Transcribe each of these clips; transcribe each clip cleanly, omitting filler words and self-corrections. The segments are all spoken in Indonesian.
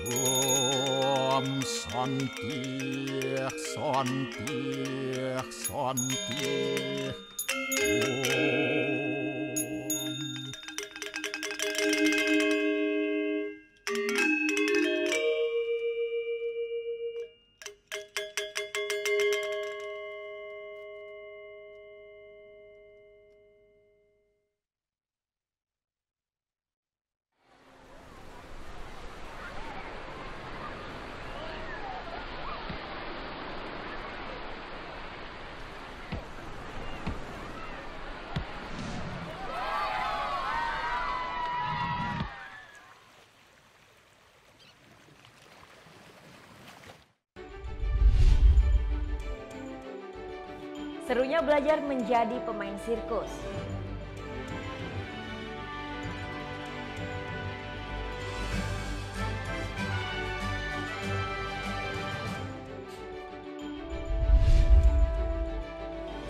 Om Santi Santi Santi Om. Serunya belajar menjadi pemain sirkus.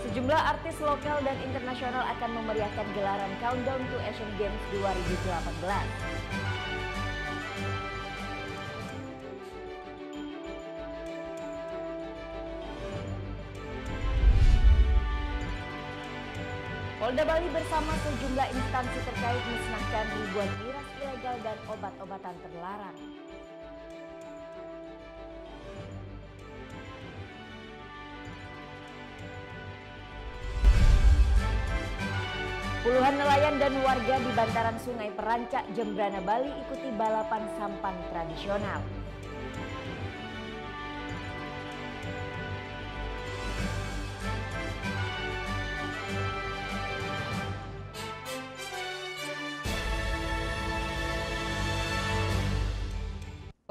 Sejumlah artis lokal dan internasional akan memeriahkan gelaran Countdown to Asian Games 2018. Polda Bali bersama sejumlah instansi terkait musnahkan ribuan miras ilegal dan obat-obatan terlarang. Puluhan nelayan dan warga di bantaran Sungai Perancak, Jembrana, Bali ikuti balapan sampan tradisional.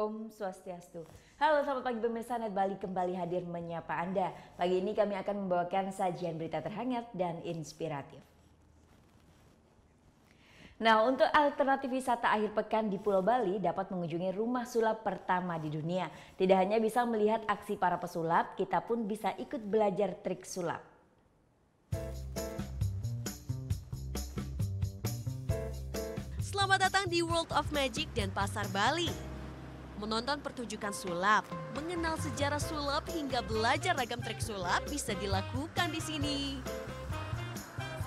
Om Swastiastu. Halo selamat pagi pemirsa Net Bali kembali hadir menyapa Anda. Pagi ini kami akan membawakan sajian berita terhangat dan inspiratif. Nah, untuk alternatif wisata akhir pekan di Pulau Bali dapat mengunjungi rumah sulap pertama di dunia. Tidak hanya bisa melihat aksi para pesulap, kita pun bisa ikut belajar trik sulap. Selamat datang di World of Magic dan Pasar Bali. Menonton pertunjukan sulap, mengenal sejarah sulap hingga belajar ragam trik sulap bisa dilakukan di sini.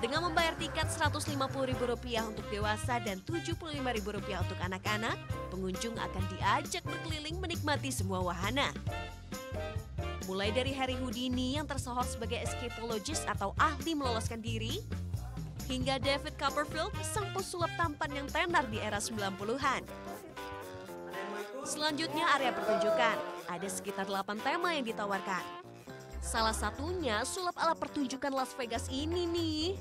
Dengan membayar tiket Rp150.000 untuk dewasa dan Rp75.000 untuk anak-anak, pengunjung akan diajak berkeliling menikmati semua wahana. Mulai dari Harry Houdini yang tersohor sebagai escapologist atau ahli meloloskan diri, hingga David Copperfield, sang pesulap tampan yang tenar di era 90-an. Selanjutnya area pertunjukan, ada sekitar 8 tema yang ditawarkan. Salah satunya sulap ala pertunjukan Las Vegas ini nih.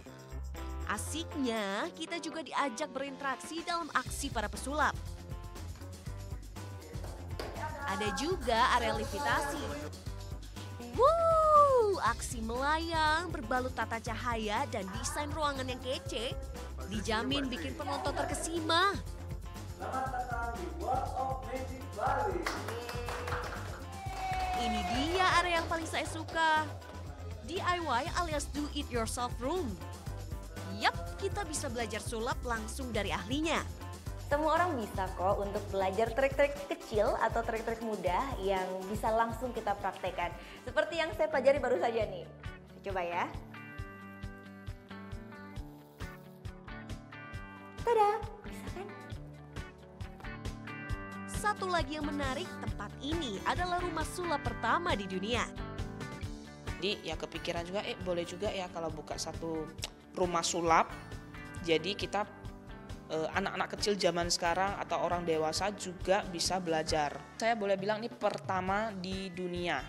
Asiknya kita juga diajak berinteraksi dalam aksi para pesulap. Ada juga area levitasi. Aksi melayang berbalut tata cahaya dan desain ruangan yang kece dijamin bikin penonton terkesima. Selamat datang di World of Magic Bali. Ini dia area yang paling saya suka. DIY alias do it yourself room. Yap, kita bisa belajar sulap langsung dari ahlinya. Semua orang bisa kok untuk belajar trik-trik kecil atau trik-trik mudah yang bisa langsung kita praktekkan. Seperti yang saya pelajari baru saja nih. Coba ya. Tada, bisa kan? Satu lagi yang menarik, tempat ini adalah rumah sulap pertama di dunia. Jadi ya kepikiran juga, boleh juga ya kalau buka satu rumah sulap. Jadi kita anak-anak kecil zaman sekarang atau orang dewasa juga bisa belajar. Saya boleh bilang ini pertama di dunia.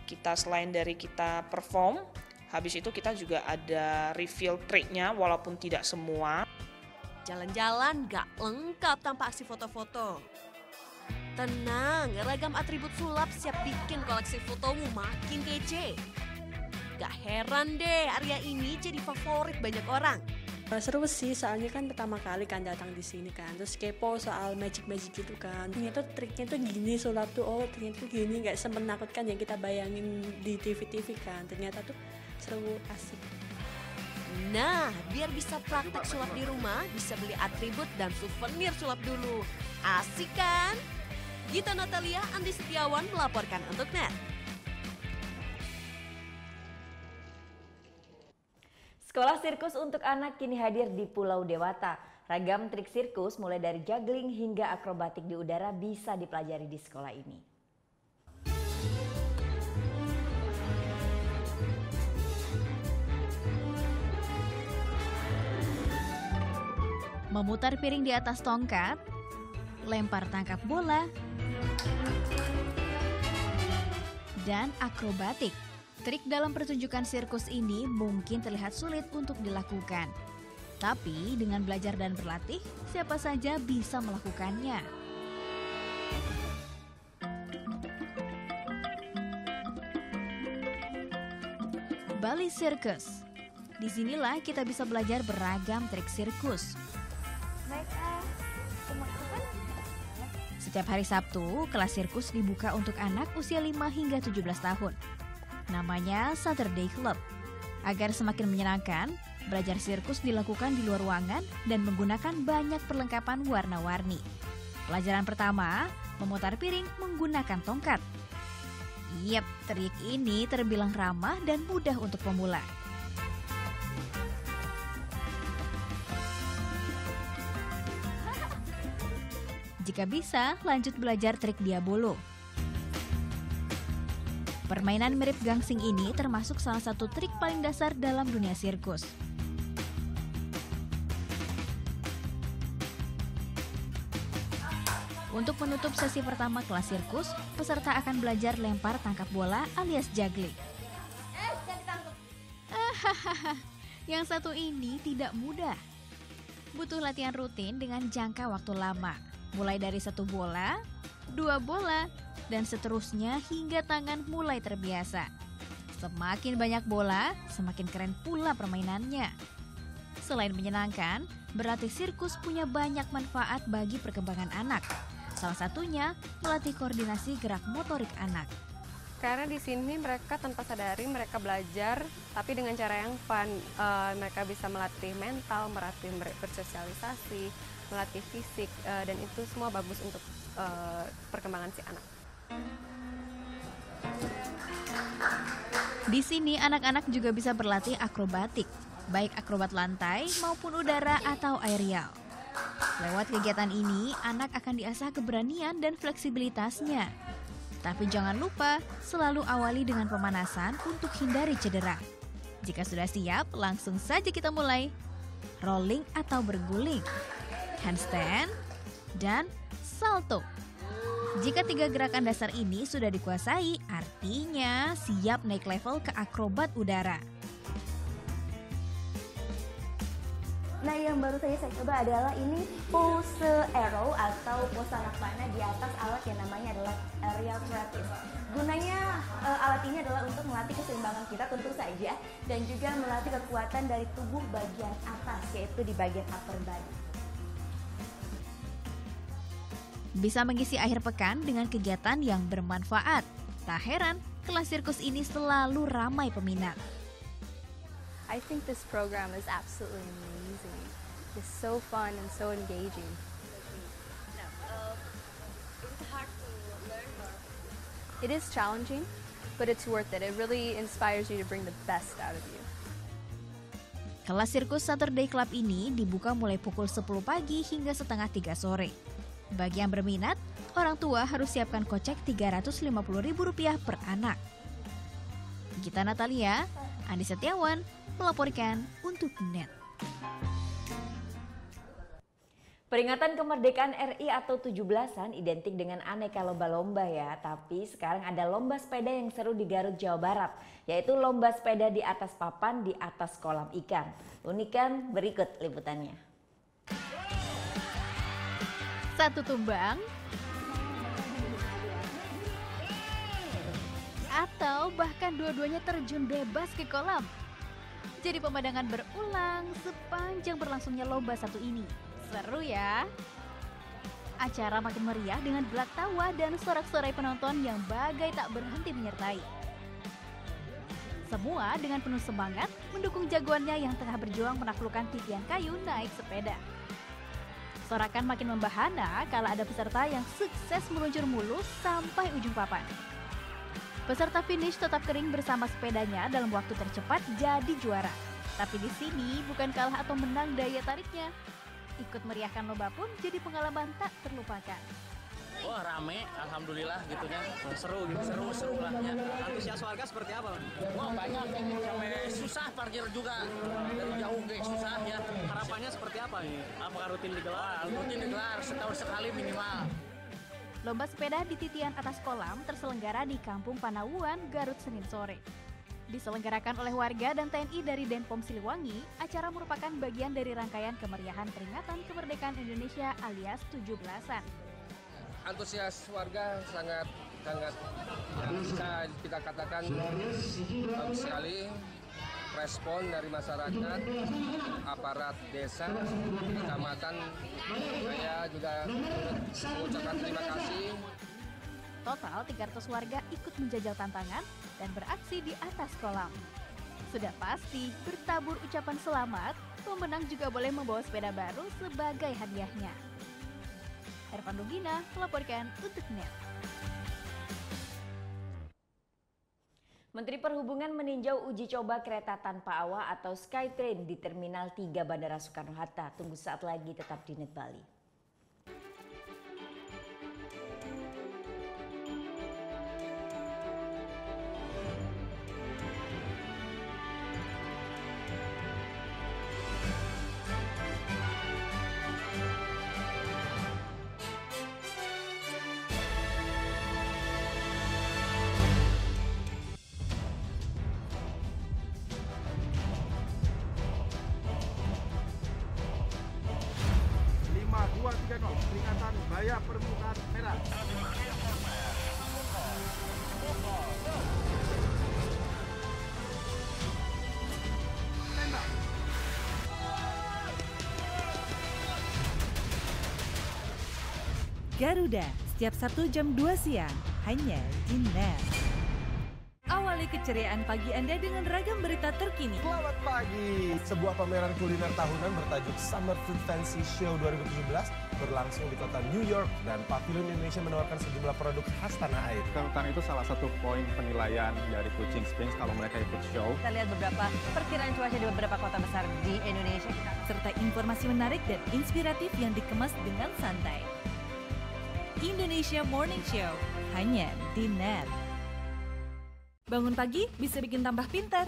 Kita selain dari kita perform, habis itu kita juga ada reveal triknya walaupun tidak semua. Jalan-jalan gak lengkap tanpa aksi foto-foto. Tenang, ragam atribut sulap siap bikin koleksi fotomu makin kece. Gak heran deh area ini jadi favorit banyak orang. Seru sih, soalnya kan pertama kali kan datang di sini kan, terus kepo soal magic gitu kan. Ternyata triknya tuh gini, sulap tuh ternyata tuh gini, nggak semenakutkan yang kita bayangin di TV kan. Ternyata tuh seru, asik. Nah, biar bisa praktek sulap di rumah, bisa beli atribut dan souvenir sulap dulu. Asik kan? Gita Natalia, Andi Setiawan melaporkan untuk NET. Sekolah sirkus untuk anak kini hadir di Pulau Dewata. Ragam trik sirkus mulai dari juggling hingga akrobatik di udara bisa dipelajari di sekolah ini. Memutar piring di atas tongkat, lempar tangkap bola, dan akrobatik. Trik dalam pertunjukan sirkus ini mungkin terlihat sulit untuk dilakukan. Tapi dengan belajar dan berlatih, siapa saja bisa melakukannya. Bali Circus. Disinilah kita bisa belajar beragam trik sirkus. Setiap hari Sabtu, kelas sirkus dibuka untuk anak usia 5 hingga 17 tahun. Namanya Saturday Club. Agar semakin menyenangkan, belajar sirkus dilakukan di luar ruangan dan menggunakan banyak perlengkapan warna-warni. Pelajaran pertama, memutar piring menggunakan tongkat. Yep, trik ini terbilang ramah dan mudah untuk pemula. Jika bisa, lanjut belajar trik diabolo. Permainan mirip gangsing ini termasuk salah satu trik paling dasar dalam dunia sirkus. Untuk menutup sesi pertama kelas sirkus, peserta akan belajar lempar tangkap bola alias juggling. Yang satu ini tidak mudah. Butuh latihan rutin dengan jangka waktu lama. Mulai dari 1 bola, 2 bola, dan seterusnya hingga tangan mulai terbiasa. Semakin banyak bola, semakin keren pula permainannya. Selain menyenangkan, berlatih sirkus punya banyak manfaat bagi perkembangan anak. Salah satunya melatih koordinasi gerak motorik anak. Karena di sini mereka tanpa sadari mereka belajar, tapi dengan cara yang fun. Mereka bisa melatih mental, melatih bersosialisasi, melatih fisik, dan itu semua bagus untuk perkembangan si anak. Di sini anak-anak juga bisa berlatih akrobatik, baik akrobat lantai maupun udara atau aerial. Lewat kegiatan ini, anak akan diasah keberanian dan fleksibilitasnya. Tapi jangan lupa, selalu awali dengan pemanasan untuk hindari cedera. Jika sudah siap, langsung saja kita mulai. Rolling atau berguling, handstand, dan salto. Jika 3 gerakan dasar ini sudah dikuasai, artinya siap naik level ke akrobat udara. Nah, yang baru saja saya coba adalah ini pose arrow atau pose anak panah di atas alat yang namanya adalah aerial trapeze. Gunanya alat ini adalah untuk melatih keseimbangan kita tentu saja, dan juga melatih kekuatan dari tubuh bagian atas, yaitu di bagian upper body. Bisa mengisi akhir pekan dengan kegiatan yang bermanfaat. Tak heran, kelas sirkus ini selalu ramai peminat. I think this program is absolutely amazing. It's so fun and so engaging. It is challenging, but it's worth it. It really inspires you to bring the best out of you. Kelas sirkus Saturday Club ini dibuka mulai pukul 10 pagi hingga setengah 3 sore. Bagi yang berminat, orang tua harus siapkan kocek Rp350.000 per anak. Gita Natalia, Andi Setiawan, melaporkan untuk NET. Peringatan kemerdekaan RI atau 17-an identik dengan aneka lomba-lomba ya. Tapi sekarang ada lomba sepeda yang seru di Garut, Jawa Barat. Yaitu lomba sepeda di atas papan di atas kolam ikan. Unikan berikut liputannya. 1 tumbang, atau bahkan dua-duanya terjun bebas ke kolam. Jadi pemandangan berulang sepanjang berlangsungnya lomba satu ini. Seru ya? Acara makin meriah dengan gelak tawa dan sorak-sorai penonton yang bagai tak berhenti menyertai. Semua dengan penuh semangat mendukung jagoannya yang tengah berjuang menaklukkan titian kayu naik sepeda. Sorakan makin membahana kala ada peserta yang sukses meluncur mulus sampai ujung papan. Peserta finish tetap kering bersama sepedanya dalam waktu tercepat jadi juara. Tapi di sini bukan kalah atau menang daya tariknya. Ikut meriahkan lomba pun jadi pengalaman tak terlupakan. Wah rame, alhamdulillah gitunya, seru lah ya. Antusias warga seperti apa? Wah banyak, sampai susah parkir juga, dari jauh kayak susah ya. Harapannya seperti apa ini? Apakah rutin digelar? Rutin digelar, setahun sekali minimal. Lomba sepeda di titian atas kolam terselenggara di Kampung Panawuan, Garut, Senin sore. Diselenggarakan oleh warga dan TNI dari Denpom Siliwangi, acara merupakan bagian dari rangkaian kemeriahan peringatan kemerdekaan Indonesia alias 17-an. Antusias warga sangat bisa kita katakan bagus sekali. Respon dari masyarakat, aparat desa, kecamatan, saya juga mengucapkan terima kasih. Total 300 warga ikut menjajal tantangan dan beraksi di atas kolam. Sudah pasti bertabur ucapan selamat, pemenang juga boleh membawa sepeda baru sebagai hadiahnya. Ervan Dugina melaporkan untuk NET. Menteri Perhubungan meninjau uji coba kereta tanpa awak atau Skytrain di Terminal 3 Bandara Soekarno-Hatta. Tunggu saat lagi, tetap di NET Bali. Peringatan Baya Permukaan Merah. Garuda, setiap Sabtu jam 2 siang, hanya di NET. Awali keceriaan pagi Anda dengan ragam berita terkini. Selamat pagi. Sebuah pameran kuliner tahunan bertajuk Summer Food Fancy Show 2017 berlangsung di kota New York dan Pavilion Indonesia menawarkan sejumlah produk khas tanah air. Kerutan itu salah satu poin penilaian dari Kuching Springs kalau mereka ikut show. Kita lihat beberapa perkiraan cuaca di beberapa kota besar di Indonesia. Serta informasi menarik dan inspiratif yang dikemas dengan santai. Indonesia Morning Show, hanya di NET. Bangun pagi bisa bikin tambah pintar.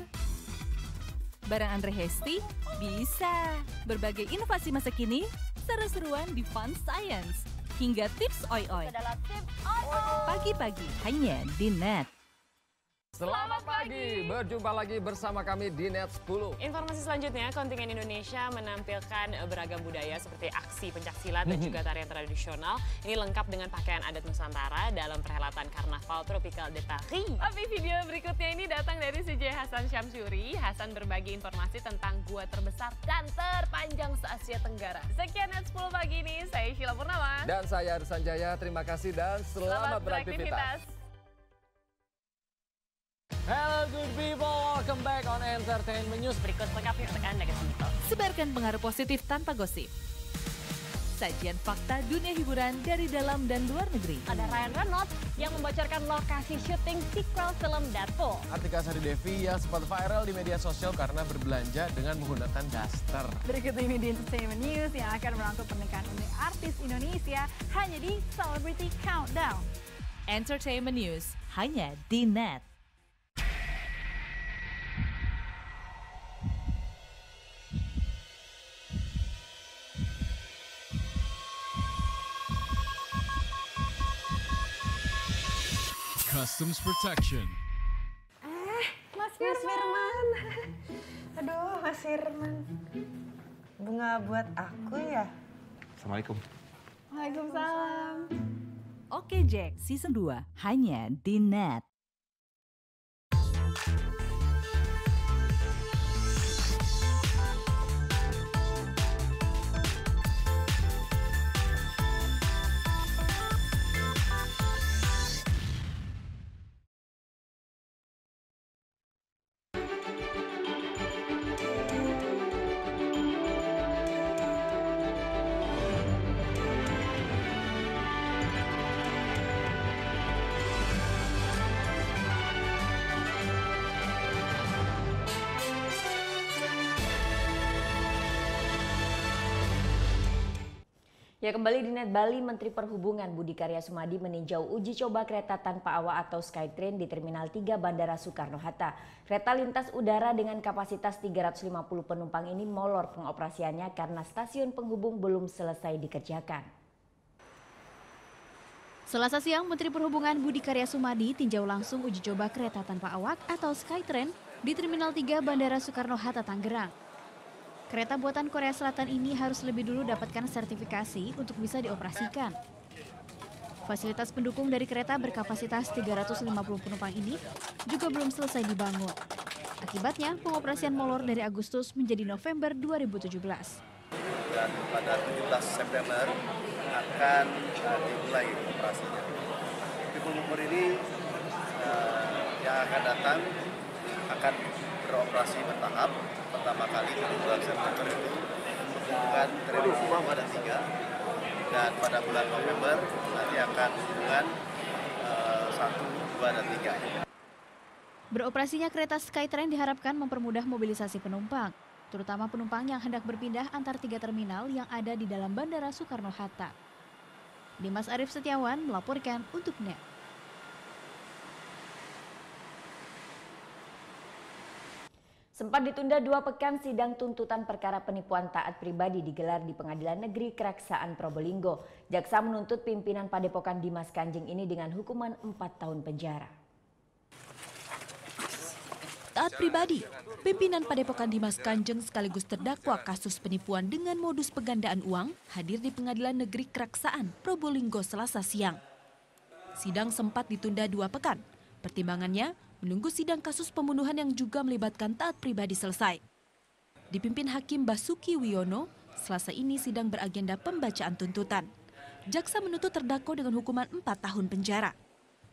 Barang Andre Hesti bisa. Berbagai inovasi masa kini, seru-seruan di Fun Science. Hingga tips oi-oi. Pagi-pagi hanya di NET. Selamat pagi, berjumpa lagi bersama kami di NET 10. Informasi selanjutnya, kontingen Indonesia menampilkan beragam budaya seperti aksi pencaksilat dan juga tarian tradisional. Ini lengkap dengan pakaian adat Nusantara dalam perhelatan Karnaval Tropical de Paris. Tapi video berikutnya ini datang dari CJ Hasan Syamsuri. Hasan berbagi informasi tentang gua terbesar dan terpanjang se-Asia Tenggara. Sekian NET 10 pagi ini, saya Sheila Purnama. Dan saya Arsan Jaya, terima kasih dan selamat beraktivitas. Hello good people, welcome back on Entertainment News. Berikut lengkapnya untuk Anda kesimpulan. Sebarkan pengaruh positif tanpa gosip. Sajian fakta dunia hiburan dari dalam dan luar negeri. Ada Ryan Reynolds yang membocorkan lokasi syuting sequel film Deadpool. Artika Sari Devi yang sempat viral di media sosial karena berbelanja dengan menggunakan daster. Berikut ini di Entertainment News yang akan merangkum pernikahan unik artis Indonesia hanya di Celebrity Countdown. Entertainment News, hanya di NET. Customs Protection. Mas Firman. Aduh, Mas Firman. Bunga buat aku ya? Assalamualaikum. Waalaikumsalam. Oke Jack, Season 2, hanya di NET. Ya, kembali di Net Bali, Menteri Perhubungan Budi Karya Sumadi meninjau uji coba kereta tanpa awak atau Skytrain di Terminal 3 Bandara Soekarno-Hatta. Kereta lintas udara dengan kapasitas 350 penumpang ini molor pengoperasiannya karena stasiun penghubung belum selesai dikerjakan. Selasa siang, Menteri Perhubungan Budi Karya Sumadi tinjau langsung uji coba kereta tanpa awak atau Skytrain di Terminal 3 Bandara Soekarno-Hatta, Tangerang. Kereta buatan Korea Selatan ini harus lebih dulu dapatkan sertifikasi untuk bisa dioperasikan. Fasilitas pendukung dari kereta berkapasitas 350 penumpang ini juga belum selesai dibangun. Akibatnya, pengoperasian molor dari Agustus menjadi November 2017. Dan pada 17 September akan dimulai operasinya. People Mover ini yang akan datang akan beroperasi bertahap. Pertama kali di bulan September itu hubungan Terminal 2 dan 3, dan pada bulan November nanti akan hubungan 1, 2, dan 3. Beroperasinya kereta Skytrain diharapkan mempermudah mobilisasi penumpang, terutama penumpang yang hendak berpindah antar 3 terminal yang ada di dalam Bandara Soekarno-Hatta. Dimas Arief Setiawan melaporkan untuk NET. Sempat ditunda 2 pekan, sidang tuntutan perkara penipuan taat pribadi digelar di Pengadilan Negeri Keraksaan Probolinggo. Jaksa menuntut pimpinan Padepokan Dimas Kanjeng ini dengan hukuman 4 tahun penjara. Taat pribadi, pimpinan Padepokan Dimas Kanjeng sekaligus terdakwa kasus penipuan dengan modus penggandaan uang hadir di Pengadilan Negeri Keraksaan Probolinggo Selasa siang. Sidang sempat ditunda 2 pekan. Pertimbangannya menunggu sidang kasus pembunuhan yang juga melibatkan taat pribadi selesai. Dipimpin Hakim Basuki Wiono, Selasa ini sidang beragenda pembacaan tuntutan. Jaksa menuntut terdakwa dengan hukuman 4 tahun penjara.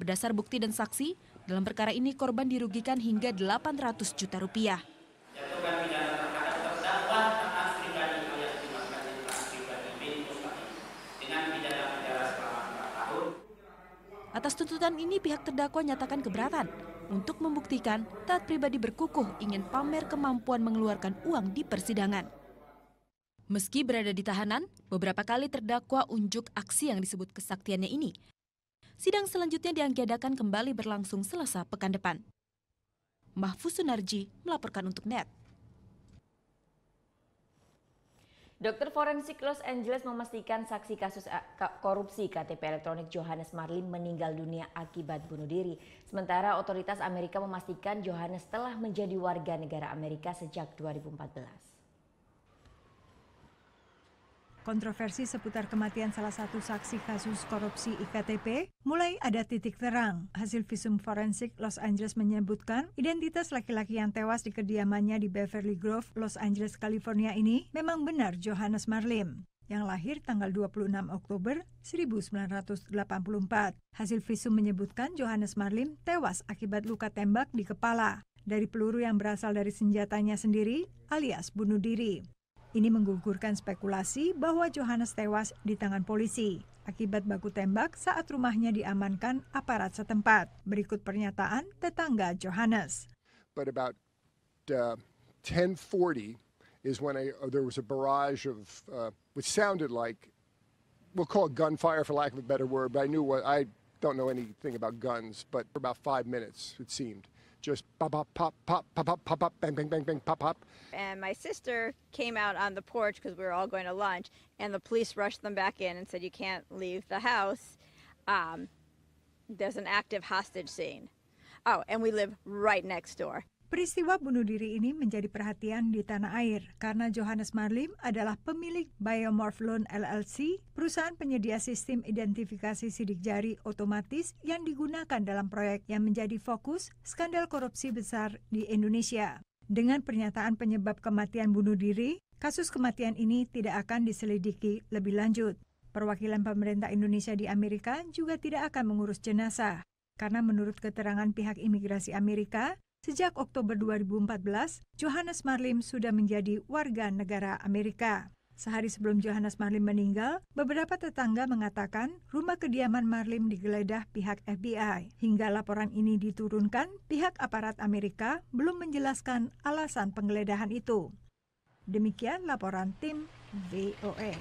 Berdasar bukti dan saksi, dalam perkara ini korban dirugikan hingga 800 juta rupiah. Atas tuntutan ini pihak terdakwa nyatakan keberatan untuk membuktikan taat pribadi berkukuh ingin pamer kemampuan mengeluarkan uang di persidangan. Meski berada di tahanan, beberapa kali terdakwa unjuk aksi yang disebut kesaktiannya ini. Sidang selanjutnya diagendakan kembali berlangsung Selasa pekan depan. Mahfuz Sunarji melaporkan untuk NET. Dokter forensik Los Angeles memastikan saksi kasus korupsi KTP elektronik Johannes Marlim meninggal dunia akibat bunuh diri. Sementara otoritas Amerika memastikan Johannes telah menjadi warga negara Amerika sejak 2014. Kontroversi seputar kematian salah satu saksi kasus korupsi IKTP mulai ada titik terang. Hasil visum forensik Los Angeles menyebutkan identitas laki-laki yang tewas di kediamannya di Beverly Grove, Los Angeles, California ini memang benar Johannes Marlim, yang lahir tanggal 26 Oktober 1984. Hasil visum menyebutkan Johannes Marlim tewas akibat luka tembak di kepala dari peluru yang berasal dari senjatanya sendiri alias bunuh diri. Ini menggugurkan spekulasi bahwa Johannes tewas di tangan polisi akibat baku tembak saat rumahnya diamankan aparat setempat. Berikut pernyataan tetangga Johannes. But about 10:40 is when there was a barrage of which sounded like, we'll call it gunfire for lack of a better word, but I don't know anything about guns, but for about 5 minutes it seemed. Just pop, pop, pop, pop, pop, pop, pop, pop, bang, bang, bang, bang, pop, pop. And my sister came out on the porch because we were all going to lunch, and the police rushed them back in and said, "You can't leave the house. There's an active hostage scene." Oh, and we live right next door. Peristiwa bunuh diri ini menjadi perhatian di tanah air karena Johannes Marlim adalah pemilik Biomorph Loan LLC, perusahaan penyedia sistem identifikasi sidik jari otomatis yang digunakan dalam proyek yang menjadi fokus skandal korupsi besar di Indonesia. Dengan pernyataan penyebab kematian bunuh diri, kasus kematian ini tidak akan diselidiki lebih lanjut. Perwakilan pemerintah Indonesia di Amerika juga tidak akan mengurus jenazah, karena menurut keterangan pihak imigrasi Amerika, sejak Oktober 2014, Johannes Marlim sudah menjadi warga negara Amerika. Sehari sebelum Johannes Marlim meninggal, beberapa tetangga mengatakan rumah kediaman Marlim digeledah pihak FBI. Hingga laporan ini diturunkan, pihak aparat Amerika belum menjelaskan alasan penggeledahan itu. Demikian laporan tim VOA.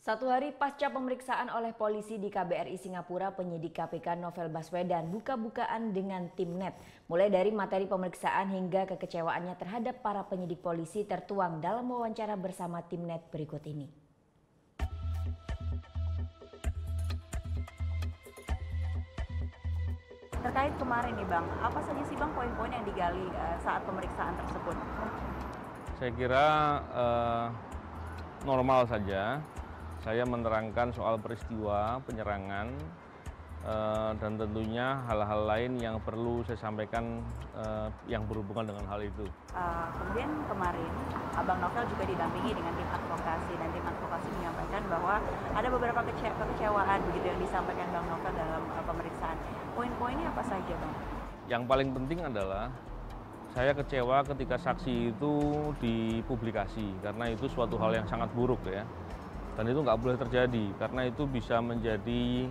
1 hari pasca pemeriksaan oleh polisi di KBRI Singapura, penyidik KPK Novel Baswedan buka-bukaan dengan tim NET. Mulai dari materi pemeriksaan hingga kekecewaannya terhadap para penyidik polisi tertuang dalam wawancara bersama tim NET berikut ini. Terkait kemarin nih Bang, apa saja sih Bang poin-poin yang digali saat pemeriksaan tersebut? Saya kira normal saja. Saya menerangkan soal peristiwa penyerangan dan tentunya hal-hal lain yang perlu saya sampaikan yang berhubungan dengan hal itu. Kemudian kemarin Abang Novel juga didampingi dengan tim advokasi, dan tim advokasi menyampaikan bahwa ada beberapa kekecewaan begitu yang disampaikan Bang Novel dalam pemeriksaan. Poin-poinnya apa saja Bang? Yang paling penting adalah saya kecewa ketika saksi itu dipublikasi, karena itu suatu hal yang sangat buruk ya. Dan itu nggak boleh terjadi, karena itu bisa menjadi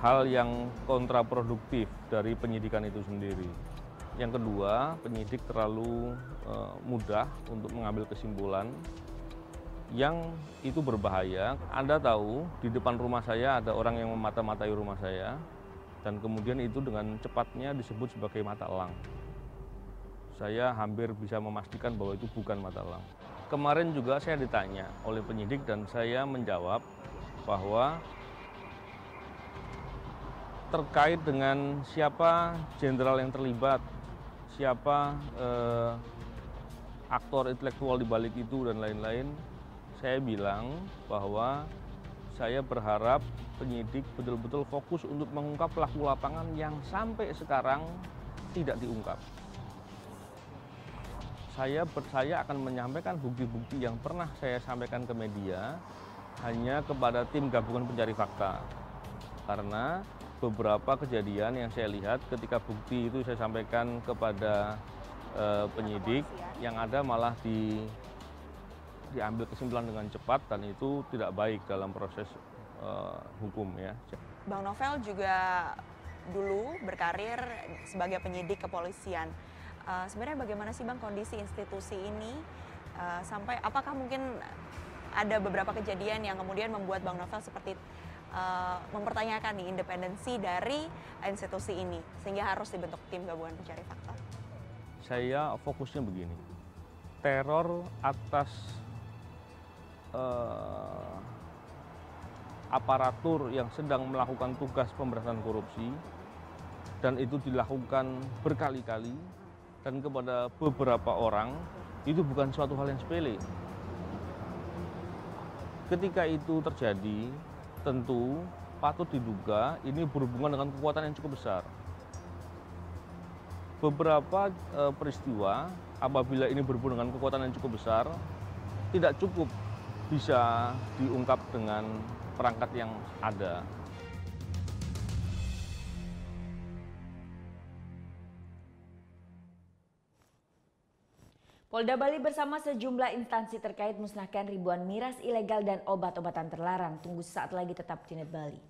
hal yang kontraproduktif dari penyidikan itu sendiri. Yang kedua, penyidik terlalu mudah untuk mengambil kesimpulan yang itu berbahaya. Anda tahu, di depan rumah saya ada orang yang memata-matai rumah saya, dan kemudian itu dengan cepatnya disebut sebagai mata elang. Saya hampir bisa memastikan bahwa itu bukan mata elang. Kemarin juga saya ditanya oleh penyidik dan saya menjawab bahwa terkait dengan siapa jenderal yang terlibat, siapa aktor intelektual di balik itu dan lain-lain, saya bilang bahwa saya berharap penyidik betul-betul fokus untuk mengungkap pelaku lapangan yang sampai sekarang tidak diungkap. Saya akan menyampaikan bukti-bukti yang pernah saya sampaikan ke media hanya kepada tim gabungan pencari fakta. Karena beberapa kejadian yang saya lihat ketika bukti itu saya sampaikan kepada penyidik, yang ada malah diambil kesimpulan dengan cepat dan itu tidak baik dalam proses hukum ya. Bang Novel juga dulu berkarir sebagai penyidik kepolisian. Sebenarnya bagaimana sih Bang kondisi institusi ini sampai apakah mungkin ada beberapa kejadian yang kemudian membuat Bang Novel seperti mempertanyakan nih independensi dari institusi ini sehingga harus dibentuk tim gabungan pencari fakta? Saya fokusnya begini, teror atas aparatur yang sedang melakukan tugas pemberantasan korupsi dan itu dilakukan berkali-kali dan kepada beberapa orang, itu bukan suatu hal yang sepele. Ketika itu terjadi, tentu patut diduga ini berhubungan dengan kekuatan yang cukup besar. Beberapa peristiwa, apabila ini berhubungan dengan kekuatan yang cukup besar, tidak cukup bisa diungkap dengan perangkat yang ada. Polda Bali bersama sejumlah instansi terkait musnahkan ribuan miras ilegal dan obat-obatan terlarang. Tunggu sesaat lagi, tetap di Net Bali.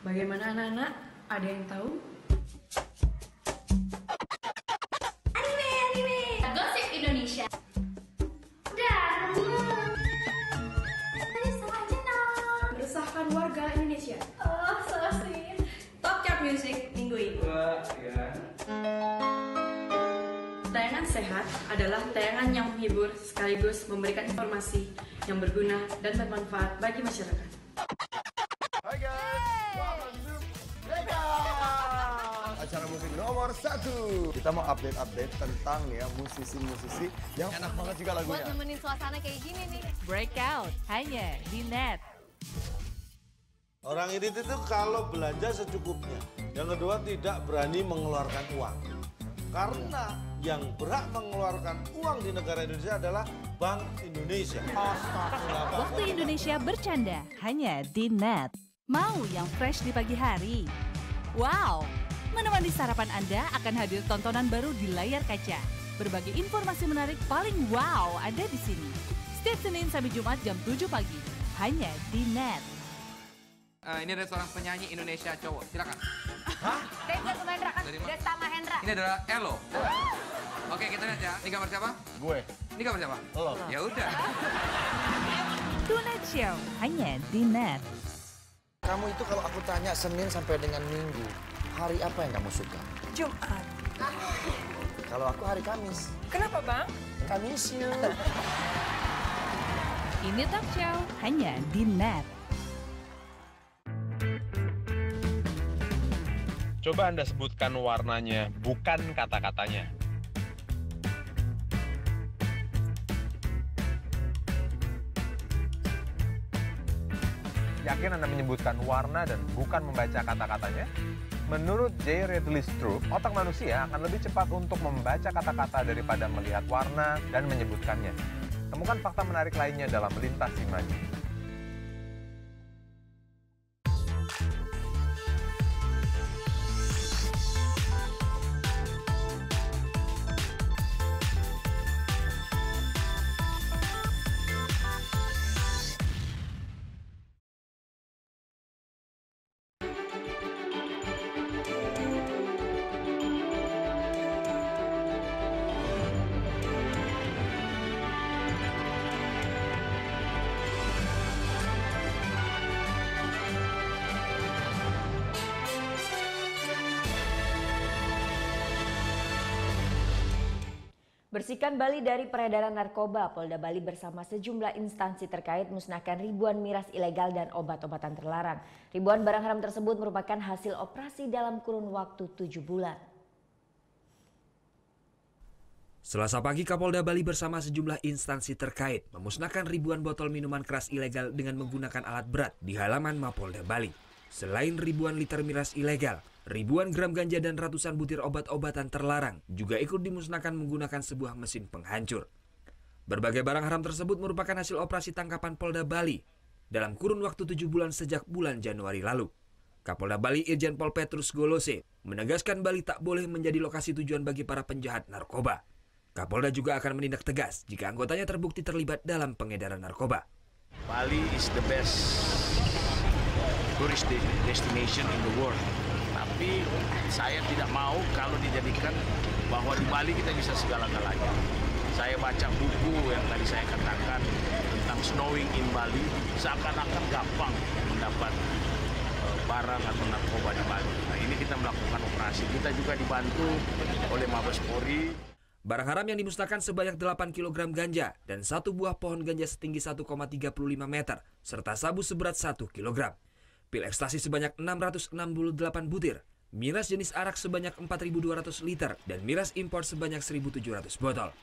Bagaimana anak-anak? Ada yang tahu? Anime! Gosip Indonesia. Meresahkan warga Indonesia. Oh, so sweet. Top Chart Music minggu ini. Tayangan sehat adalah tayangan yang menghibur sekaligus memberikan informasi yang berguna dan bermanfaat bagi masyarakat. Acara musik nomor 1. Kita mau update tentang ya musisi-musisi yang enak banget juga lagunya. Buat nemenin suasana kayak gini nih. Breakout hanya di Net. Orang ini itu kalau belanja secukupnya. Yang kedua tidak berani mengeluarkan uang. Karena yang berhak mengeluarkan uang di negara Indonesia adalah Bank Indonesia. Waktu Indonesia bercanda hanya di Net. Mau yang fresh di pagi hari? Wow, Menemani sarapan Anda akan hadir tontonan baru di layar kaca. Berbagai informasi menarik paling wow ada di sini. Setiap Senin sampai Jumat jam 7 pagi. Hanya di NET. Ini ada seorang penyanyi Indonesia cowok. Silakan. Desta Mahendra kan? Desta Mahendra. Ini adalah Elo. Oke, kita lihat ya. Ini gambar siapa? Gue. Ini gambar siapa? Lo. Ya udah. Tonight Show hanya di NET. Kamu itu kalau aku tanya Senin sampai dengan Minggu, hari apa yang kamu suka? Jumat. Kalau aku hari Kamis. Kenapa, Bang? Kamis yuk. Ini Talk Show hanya di NET. Coba Anda sebutkan warnanya, bukan kata-katanya. Yakin Anda menyebutkan warna dan bukan membaca kata-katanya? Menurut J. Ridley Stroop, otak manusia akan lebih cepat untuk membaca kata-kata daripada melihat warna dan menyebutkannya. Temukan fakta menarik lainnya dalam Lintas Imaji. Bersihkan Bali dari peredaran narkoba, Polda Bali bersama sejumlah instansi terkait musnahkan ribuan miras ilegal dan obat-obatan terlarang. Ribuan barang haram tersebut merupakan hasil operasi dalam kurun waktu 7 bulan. Selasa pagi, Kapolda Bali bersama sejumlah instansi terkait memusnahkan ribuan botol minuman keras ilegal dengan menggunakan alat berat di halaman Mapolda Bali. Selain ribuan liter miras ilegal, ribuan gram ganja dan ratusan butir obat-obatan terlarang juga ikut dimusnahkan menggunakan sebuah mesin penghancur. Berbagai barang haram tersebut merupakan hasil operasi tangkapan Polda Bali dalam kurun waktu 7 bulan sejak bulan Januari lalu. Kapolda Bali Irjen Pol Petrus Golose menegaskan Bali tak boleh menjadi lokasi tujuan bagi para penjahat narkoba. Kapolda juga akan menindak tegas jika anggotanya terbukti terlibat dalam pengedaran narkoba. Bali is the best tourist destination in the world. Tapi saya tidak mau kalau dijadikan bahwa di Bali kita bisa segala-galanya. Saya baca buku yang tadi saya katakan tentang snowing in Bali, seakan-akan gampang mendapat barang atau narkoba di Bali. Nah, ini kita melakukan operasi. Kita juga dibantu oleh Mabes Polri. Barang haram yang dimusnahkan sebanyak 8 kg ganja dan satu buah pohon ganja setinggi 1,35 meter, serta sabu seberat 1 kg. Pil ekstasi sebanyak 668 butir, miras jenis arak sebanyak 4.200 liter, dan miras impor sebanyak 1.700 botol.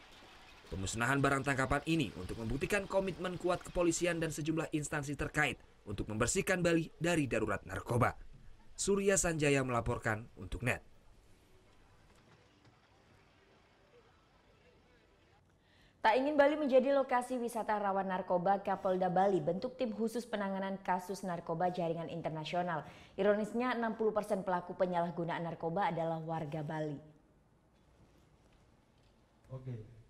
Pemusnahan barang tangkapan ini untuk membuktikan komitmen kuat kepolisian dan sejumlah instansi terkait untuk membersihkan Bali dari darurat narkoba. Surya Sanjaya melaporkan untuk NET. Tak ingin Bali menjadi lokasi wisata rawan narkoba, Kapolda Bali bentuk tim khusus penanganan kasus narkoba jaringan internasional. Ironisnya 60% pelaku penyalahgunaan narkoba adalah warga Bali.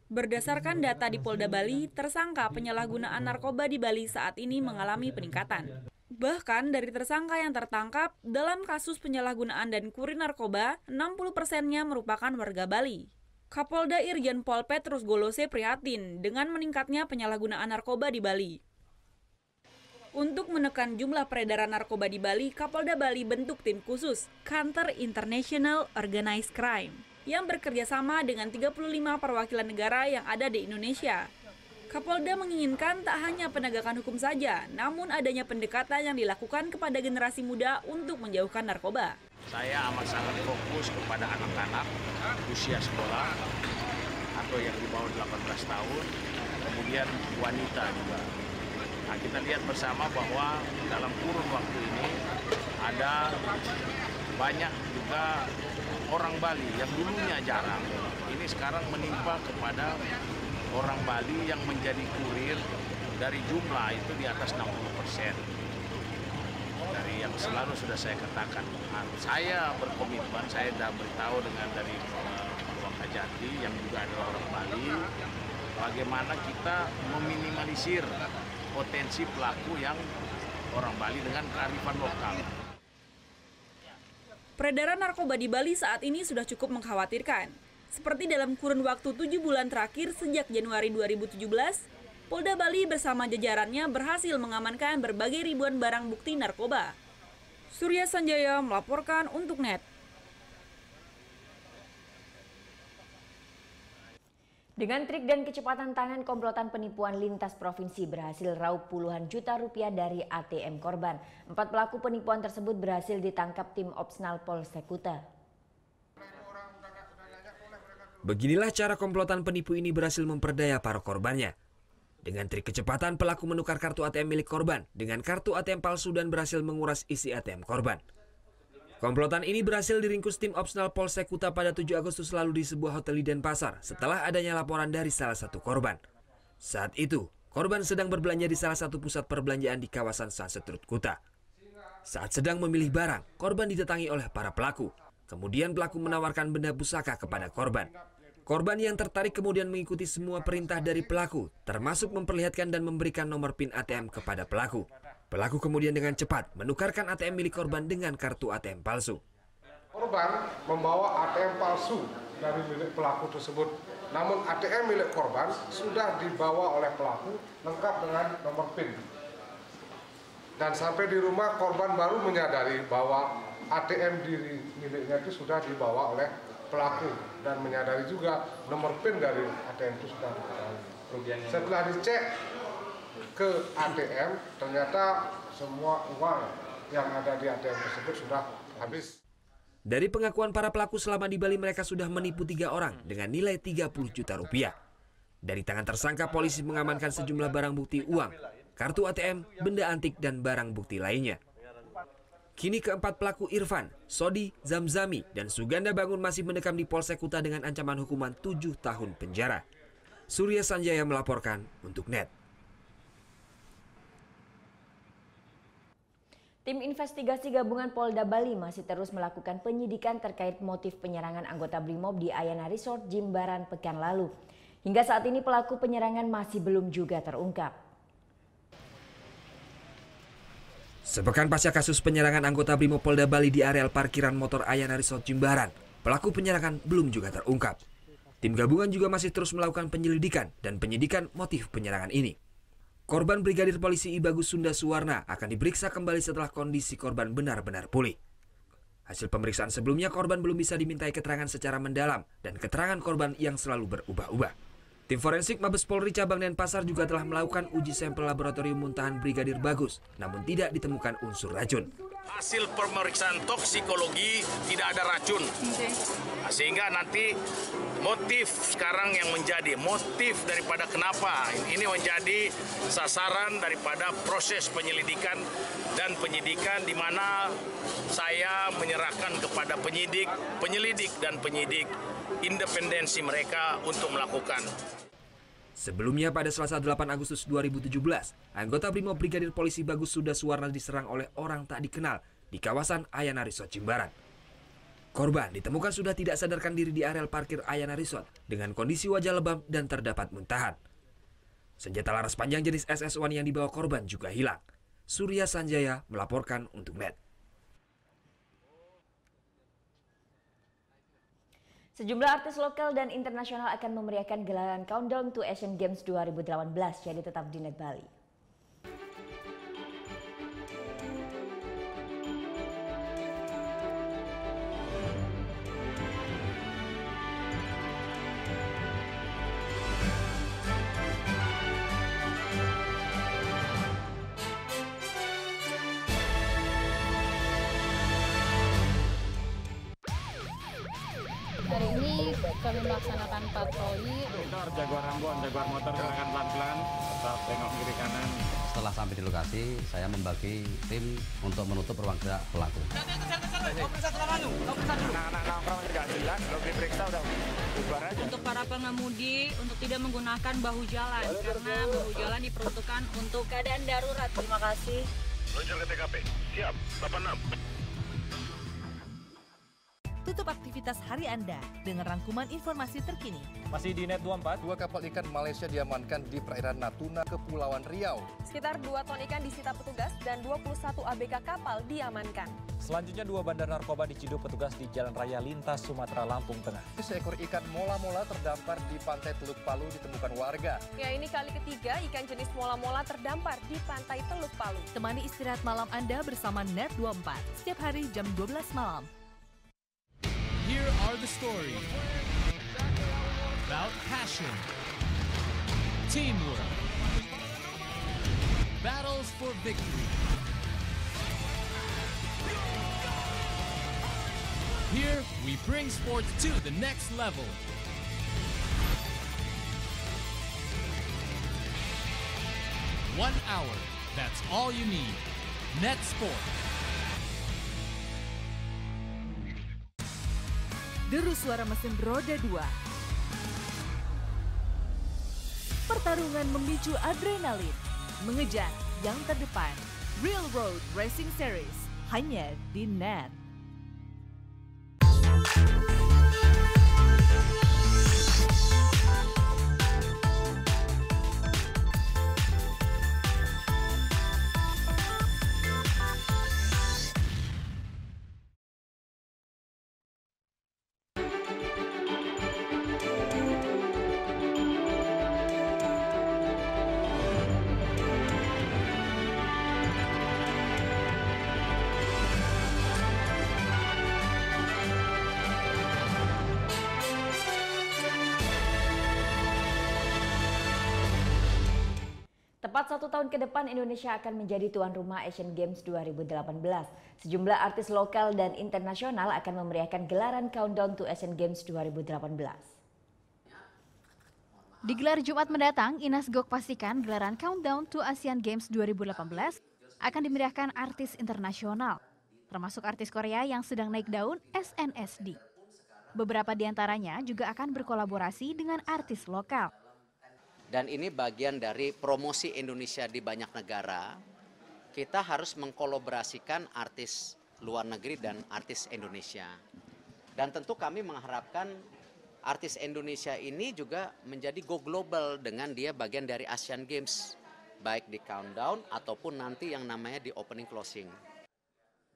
Berdasarkan data di Polda Bali, tersangka penyalahgunaan narkoba di Bali saat ini mengalami peningkatan. Bahkan dari tersangka yang tertangkap dalam kasus penyalahgunaan dan kurir narkoba, 60%-nya merupakan warga Bali. Kapolda Irjen Pol Petrus Golose prihatin dengan meningkatnya penyalahgunaan narkoba di Bali. Untuk menekan jumlah peredaran narkoba di Bali, Kapolda Bali bentuk tim khusus Counter International Organized Crime yang bekerja sama dengan 35 perwakilan negara yang ada di Indonesia. Kapolda menginginkan tak hanya penegakan hukum saja, namun adanya pendekatan yang dilakukan kepada generasi muda untuk menjauhkan narkoba. Saya amat sangat fokus kepada anak-anak usia sekolah atau yang di bawah 18 tahun, kemudian wanita juga. Nah, kita lihat bersama bahwa dalam kurun waktu ini ada banyak juga orang Bali yang dulunya jarang, ini sekarang menimpa kepada orang Bali yang menjadi kurir. Dari jumlah itu di atas 60%. dari yang selalu sudah saya katakan, saya berkomitmen, saya sudah beritahu dengan dari Wakajati yang juga adalah orang Bali, bagaimana kita meminimalisir potensi pelaku yang orang Bali dengan kearifan lokal. Peredaran narkoba di Bali saat ini sudah cukup mengkhawatirkan. Seperti dalam kurun waktu 7 bulan terakhir sejak Januari 2017, Polda Bali bersama jajarannya berhasil mengamankan berbagai ribuan barang bukti narkoba. Surya Sanjaya melaporkan untuk NET. Dengan trik dan kecepatan tangan, komplotan penipuan lintas provinsi berhasil raup puluhan juta rupiah dari ATM korban. 4 pelaku penipuan tersebut berhasil ditangkap tim Opsnal Polsek Kuta. Beginilah cara komplotan penipu ini berhasil memperdaya para korbannya. Dengan trik kecepatan, pelaku menukar kartu ATM milik korban dengan kartu ATM palsu dan berhasil menguras isi ATM korban. Komplotan ini berhasil diringkus tim Opsnal Polsek Kuta pada 7 Agustus lalu di sebuah hotel di Denpasar setelah adanya laporan dari salah satu korban. Saat itu, korban sedang berbelanja di salah satu pusat perbelanjaan di kawasan Sunset Road Kuta. Saat sedang memilih barang, korban didatangi oleh para pelaku. Kemudian pelaku menawarkan benda pusaka kepada korban. Korban yang tertarik kemudian mengikuti semua perintah dari pelaku, termasuk memperlihatkan dan memberikan nomor PIN ATM kepada pelaku. Pelaku kemudian dengan cepat menukarkan ATM milik korban dengan kartu ATM palsu. Korban membawa ATM palsu dari milik pelaku tersebut. Namun ATM milik korban sudah dibawa oleh pelaku lengkap dengan nomor PIN. Dan sampai di rumah korban baru menyadari bahwa ATM diri miliknya itu sudah dibawa oleh pelaku dan menyadari juga nomor PIN dari ATM itu sudah diketahui. Setelah dicek ke ATM, ternyata semua uang yang ada di ATM tersebut sudah habis. Dari pengakuan para pelaku selama di Bali, mereka sudah menipu 3 orang dengan nilai 30 juta rupiah. Dari tangan tersangka, polisi mengamankan sejumlah barang bukti uang, kartu ATM, benda antik, dan barang bukti lainnya. Kini keempat pelaku Irfan, Sodi, Zamzami, dan Suganda Bangun masih mendekam di Polsek Kuta dengan ancaman hukuman 7 tahun penjara. Surya Sanjaya melaporkan untuk NET. Tim investigasi gabungan Polda Bali masih terus melakukan penyidikan terkait motif penyerangan anggota Brimob di Ayana Resort Jimbaran pekan lalu. Hingga saat ini pelaku penyerangan masih belum juga terungkap. Sepekan pasca kasus penyerangan anggota Brimob Polda Bali di areal parkiran motor Ayana Resort Jimbaran, pelaku penyerangan belum juga terungkap. Tim gabungan juga masih terus melakukan penyelidikan dan penyidikan motif penyerangan ini. Korban Brigadir Polisi I Bagus Sunda Suwarna akan diperiksa kembali setelah kondisi korban benar-benar pulih. Hasil pemeriksaan sebelumnya, korban belum bisa dimintai keterangan secara mendalam dan keterangan korban yang selalu berubah-ubah. Tim forensik Mabes Polri Cabang Denpasar juga telah melakukan uji sampel laboratorium muntahan Brigadir Bagus, namun tidak ditemukan unsur racun. Hasil pemeriksaan toksikologi tidak ada racun, sehingga nanti motif sekarang yang menjadi motif daripada kenapa ini menjadi sasaran daripada proses penyelidikan dan penyidikan, di mana saya menyerahkan kepada penyelidik dan penyidik independensi mereka untuk melakukan. Sebelumnya pada Selasa 8 Agustus 2017, anggota Brimob Brigadir Polisi Bagus Sunda Suwarna diserang oleh orang tak dikenal di kawasan Ayana Resort Jimbaran. Korban ditemukan sudah tidak sadarkan diri di areal parkir Ayana Resort dengan kondisi wajah lebam dan terdapat muntahan. Senjata laras panjang jenis SS1 yang dibawa korban juga hilang. Surya Sanjaya melaporkan untuk NET. Sejumlah artis lokal dan internasional akan memeriahkan gelaran Countdown to Asian Games 2018, jadi tetap di NET Bali. Hari ini kami melaksanakan patroli. Jaguar Ambon, Jaguar motor silakan pelan-pelan, tetap tengok kiri kanan. Setelah sampai di lokasi, saya membagi tim untuk menutup ruang gerak pelaku. Anak-anak nongkrong nggak jelas, belum diperiksa udah bubar aja. Untuk para pengemudi untuk tidak menggunakan bahu jalan, karena bahu jalan diperuntukkan untuk keadaan darurat. Terima kasih. Meluncur ke TKP. Siap, 86. Tutup aktivitas hari Anda dengan rangkuman informasi terkini. Masih di Net 24, 2 kapal ikan Malaysia diamankan di perairan Natuna, Kepulauan Riau. Sekitar 2 ton ikan disita petugas dan 21 ABK kapal diamankan. Selanjutnya 2 bandar narkoba diciduk petugas di Jalan Raya Lintas Sumatera, Lampung Tengah. Seekor ikan mola-mola terdampar di pantai Teluk Palu ditemukan warga. Ya, ini kali ketiga ikan jenis mola-mola terdampar di pantai Teluk Palu. Temani istirahat malam Anda bersama Net 24 setiap hari jam 12 malam. Here are the stories about passion, teamwork, battles for victory. Here we bring sports to the next level. One hour, that's all you need. Net Sport. Deru suara mesin roda 2. Pertarungan memicu adrenalin, mengejar yang terdepan. Real Road Racing Series, hanya di Net. Tepat 1 tahun ke depan Indonesia akan menjadi tuan rumah Asian Games 2018. Sejumlah artis lokal dan internasional akan memeriahkan gelaran Countdown to Asian Games 2018. Digelar Jumat mendatang, Inas Gok pastikan gelaran Countdown to Asian Games 2018 akan dimeriahkan artis internasional, termasuk artis Korea yang sedang naik daun SNSD. Beberapa di antaranya juga akan berkolaborasi dengan artis lokal. Dan ini bagian dari promosi Indonesia di banyak negara. Kita harus mengkolaborasikan artis luar negeri dan artis Indonesia. Dan tentu kami mengharapkan artis Indonesia ini juga menjadi go global dengan dia bagian dari Asian Games. Baik di countdown ataupun nanti yang namanya di opening closing.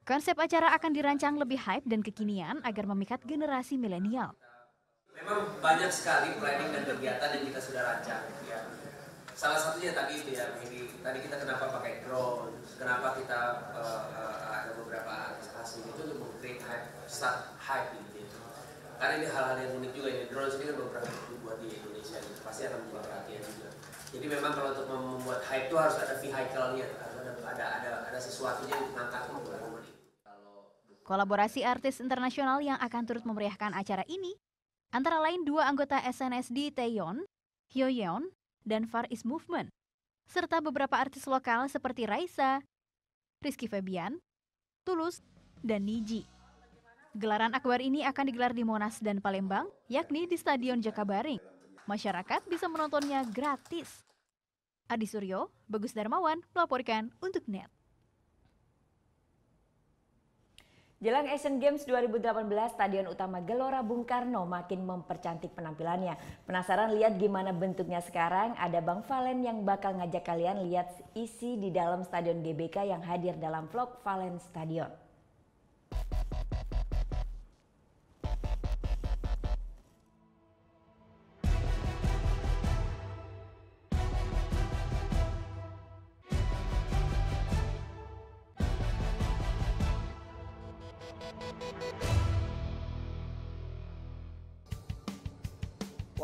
Konsep acara akan dirancang lebih hype dan kekinian agar memikat generasi milenial. Memang banyak sekali planning dan kegiatan yang kita sudah rancang. Ya. Salah satunya tadi itu ya, tadi kita kenapa pakai drone, kenapa kita ada beberapa artis asing itu untuk meng-create hype, start hype gitu. Karena ini hal-hal yang unik juga, ini drone sendiri kan beberapa dibuat di Indonesia, gitu. Pasti akan menjadi perhatian juga. Jadi memang kalau untuk membuat hype itu harus ada vehicle-nya, ada sesuatunya yang mengangkat itu. Kolaborasi artis internasional yang akan turut memeriahkan acara ini antara lain 2 anggota SNSD Taeyeon, Hyoyeon, dan Far East Movement, serta beberapa artis lokal seperti Raisa, Rizky Febian, Tulus, dan Niji. Gelaran akbar ini akan digelar di Monas dan Palembang, yakni di Stadion Jakabaring. Masyarakat bisa menontonnya gratis. Adi Suryo, Bagus Darmawan melaporkan untuk Net. Jelang Asian Games 2018, Stadion Utama Gelora Bung Karno makin mempercantik penampilannya. Penasaran lihat gimana bentuknya sekarang? Ada Bang Valen yang bakal ngajak kalian lihat isi di dalam Stadion GBK yang hadir dalam vlog Valen Stadion.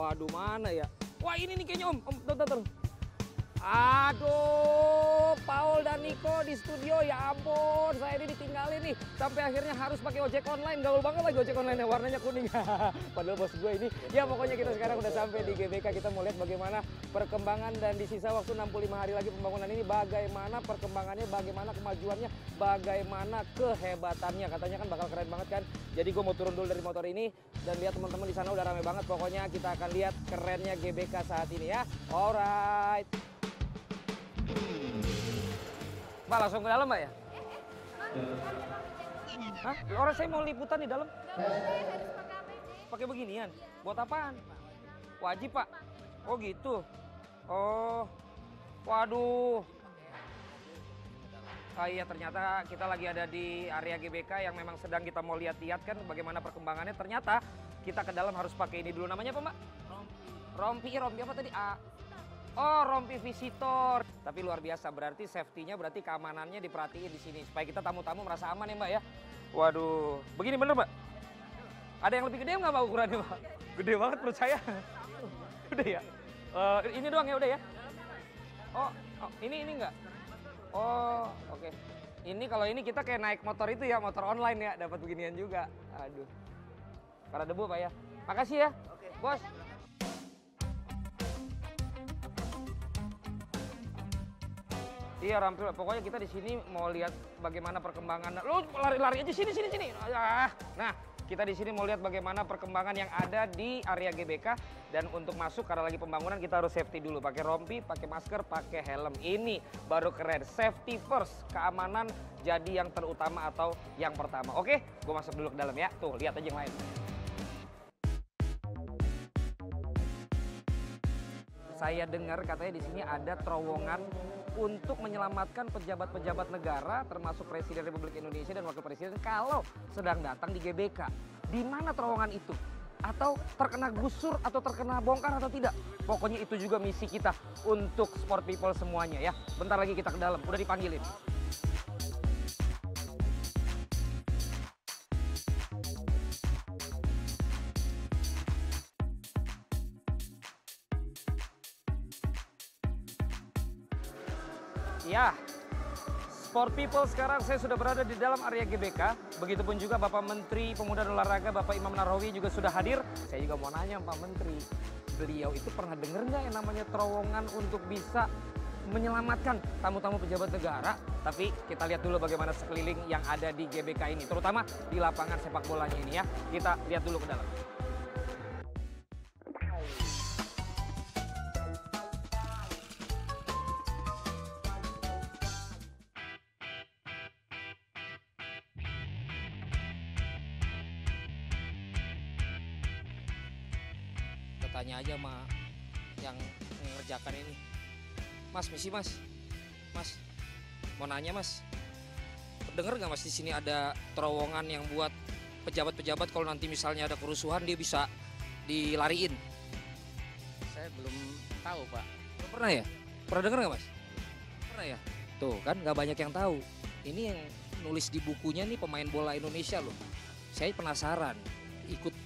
Waduh, mana ya? Wah, ini nih kayaknya Om. Tuh. Aduh, Paul dan Niko di studio, ya ampun, saya ini ditinggalin nih. Sampai akhirnya harus pakai ojek online, gaul banget lagi ojek online, warnanya kuning. Padahal bos gue ini, ya pokoknya kita sekarang udah sampai di GBK, kita mau lihat bagaimana perkembangan dan di sisa waktu 65 hari lagi pembangunan ini, bagaimana perkembangannya, bagaimana kemajuannya, bagaimana kehebatannya. Katanya kan bakal keren banget kan. Jadi gue mau turun dulu dari motor ini dan lihat teman-teman di sana udah rame banget. Pokoknya kita akan lihat kerennya GBK saat ini ya. Alright. Mbak langsung ke dalam Mbak ya? Hah? Orang saya mau liputan di dalam. Pakai beginian? Buat apaan? Wajib Pak? Oh gitu? Oh, waduh. Iya ternyata kita lagi ada di area GBK yang memang sedang kita mau lihat-lihat kan bagaimana perkembangannya. Ternyata kita ke dalam harus pakai ini dulu. Namanya apa Mbak? Rompi apa tadi? Oh, rompi visitor. Tapi luar biasa, berarti safety-nya, berarti keamanannya diperhatiin di sini supaya kita tamu-tamu merasa aman ya Mbak ya. Waduh, begini bener Mbak? Ada yang lebih gede nggak Mbak ukurannya Mbak? Gede banget menurut saya. Udah ya? Ini doang ya udah ya? Oh ini enggak? Oh, oke. Ini kalau ini kita kayak naik motor itu ya, motor online ya, dapat beginian juga. Aduh. Para debu Pak ya. Makasih ya. Oke. Bos. Iya Rampil, pokoknya kita di sini mau lihat bagaimana perkembangan. Lu lari-lari aja sini. Nah, kita di sini mau lihat bagaimana perkembangan yang ada di area GBK dan untuk masuk karena lagi pembangunan kita harus safety dulu, pakai rompi, pakai masker, pakai helm. Ini baru keren, safety first, keamanan jadi yang terutama atau yang pertama. Oke, gue masuk dulu ke dalam ya. Tuh, lihat aja yang lain. Saya dengar katanya di sini ada terowongan untuk menyelamatkan pejabat-pejabat negara termasuk Presiden Republik Indonesia dan Wakil Presiden kalau sedang datang di GBK. Di mana terowongan itu? Atau terkena gusur atau terkena bongkar atau tidak? Pokoknya itu juga misi kita untuk sport people semuanya ya. Bentar lagi kita ke dalam, udah dipanggilin. Ya, sport people sekarang saya sudah berada di dalam area GBK. Begitupun juga Bapak Menteri Pemuda dan Olahraga, Bapak Imam Nahrawi juga sudah hadir. Saya juga mau nanya Pak Menteri, beliau itu pernah dengar nggak yang namanya terowongan untuk bisa menyelamatkan tamu-tamu pejabat negara? Tapi kita lihat dulu bagaimana sekeliling yang ada di GBK ini, terutama di lapangan sepak bolanya ini ya. Kita lihat dulu ke dalam. Tanya aja sama yang mengerjakan ini. Mas, misi mas. Mas, mau nanya mas. Dengar nggak mas di sini ada terowongan yang buat pejabat-pejabat kalau nanti misalnya ada kerusuhan dia bisa dilariin? Saya belum tahu Pak. Belum pernah ya? Pernah dengar nggak mas? Pernah ya? Tuh kan nggak banyak yang tahu. Ini yang nulis di bukunya nih pemain bola Indonesia loh. Saya penasaran.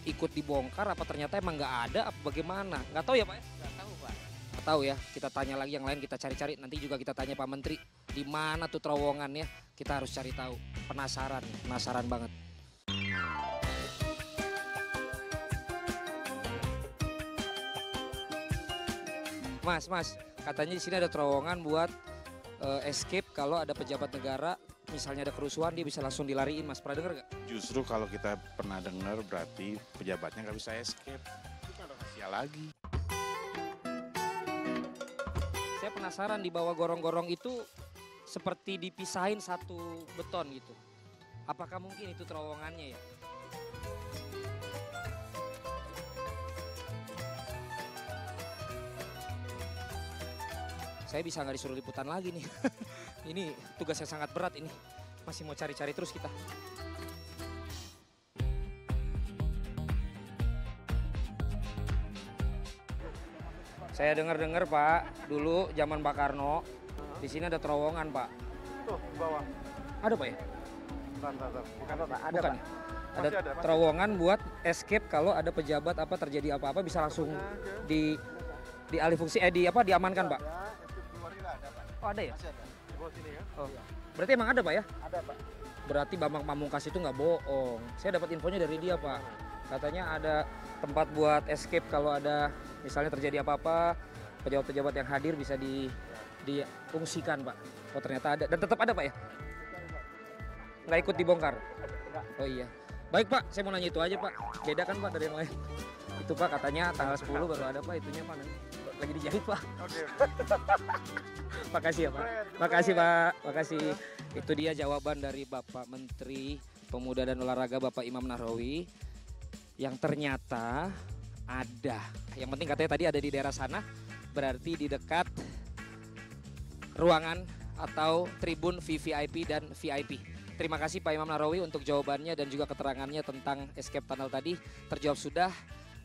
Ikut dibongkar apa ternyata emang nggak ada apa bagaimana? Nggak tahu ya Pak ya? Nggak tahu Pak. Nggak tahu ya, kita tanya lagi yang lain, kita cari-cari. Nanti juga kita tanya Pak Menteri, di mana tuh terowongannya? Kita harus cari tahu. Penasaran banget. Mas, katanya di sini ada terowongan buat escape kalau ada pejabat negara. Misalnya ada kerusuhan dia bisa langsung dilariin, mas. Pernah dengar nggak? Justru kalau kita pernah dengar berarti pejabatnya nggak bisa escape. Itu kan rahasia lagi. Saya penasaran di bawah gorong-gorong itu seperti dipisahin satu beton gitu. Apakah mungkin itu terowongannya ya? Saya bisa nggak disuruh liputan lagi nih. Ini tugasnya sangat berat ini. Masih mau cari-cari terus kita. Saya dengar-dengar Pak, dulu zaman Pak Karno, di sini ada terowongan Pak. Tuh, di bawah. Ada Pak ya? Bentar. Bukan Pak, ada Bukan. Pak. Ada terowongan buat escape kalau ada pejabat apa terjadi apa-apa bisa langsung dialih fungsi diamankan Pak. Oh ada ya? Masih ada. Di bawah sini ya. Oh. Berarti emang ada Pak ya? Ada Pak. Berarti Bambang Pamungkas itu nggak bohong. Saya dapat infonya dari dia Pak. Katanya ada tempat buat escape kalau ada misalnya terjadi apa-apa, pejabat-pejabat yang hadir bisa diungsikan Pak. Oh ternyata ada dan tetap ada Pak ya? Nggak ikut dibongkar? Oh iya. Baik Pak, saya mau nanya itu aja Pak. Beda kan Pak dari yang lain? Itu Pak katanya tanggal 10 baru ada Pak itunya Pak. lagi dijahit Pak. Makasih ya Pak. Makasih Pak. Makasih. Itu dia jawaban dari Bapak Menteri Pemuda dan Olahraga Bapak Imam Nahrawi yang ternyata ada. Yang penting katanya tadi ada di daerah sana, berarti di dekat ruangan atau tribun VVIP dan VIP. Terima kasih Pak Imam Nahrawi untuk jawabannya dan juga keterangannya tentang escape tunnel tadi terjawab sudah.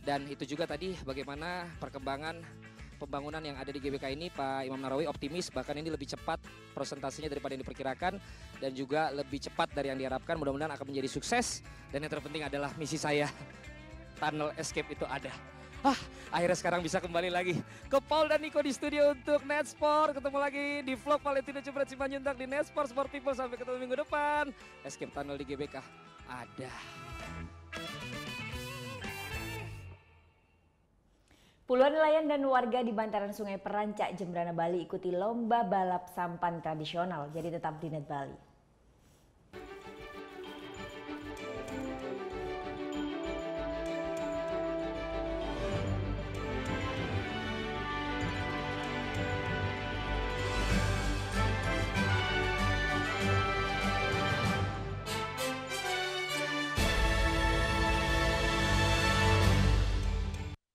Dan itu juga tadi bagaimana perkembangan pembangunan yang ada di GBK ini. Pak Imam Nahrawi optimis bahkan ini lebih cepat prosentasenya daripada yang diperkirakan dan juga lebih cepat dari yang diharapkan. Mudah-mudahan akan menjadi sukses dan yang terpenting adalah misi saya, tunnel escape itu ada. Akhirnya sekarang bisa kembali lagi ke Paul dan Niko di studio untuk Netsport. Ketemu lagi di vlog Valentino Cepret Simanjuntak di Netsport Sport People. Sampai ketemu minggu depan. Escape tunnel di GBK ada. Puluhan nelayan dan warga di bantaran Sungai Perancak, Jembrana, Bali ikuti lomba balap sampan tradisional. Jadi tetap di Net Bali.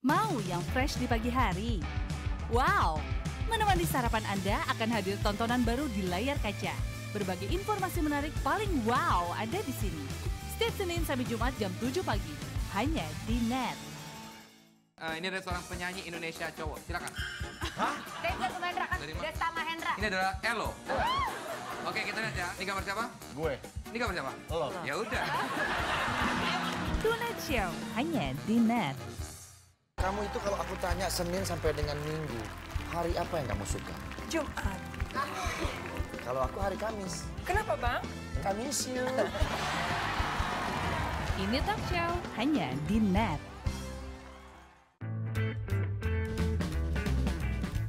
Mau yang fresh di pagi hari? Wow! Menemani sarapan Anda akan hadir tontonan baru di layar kaca. Berbagai informasi menarik paling wow ada di sini. Setiap Senin sampai Jumat jam 7 pagi. Hanya di Net. Ini ada seorang penyanyi Indonesia cowok. Silakan. Hah? Desta Mahendra. Desta Mahendra. Ini adalah Elo. Oke, kita lihat ya. Ini gambar siapa? Gue. Ini gambar siapa? Lo. Ya udah. Tonight Show hanya di Net. Kamu itu kalau aku tanya Senin sampai dengan Minggu, hari apa yang kamu suka? Jumat. Kalau aku hari Kamis. Kenapa Bang? Kamis you. Ini Talk Show hanya di Net.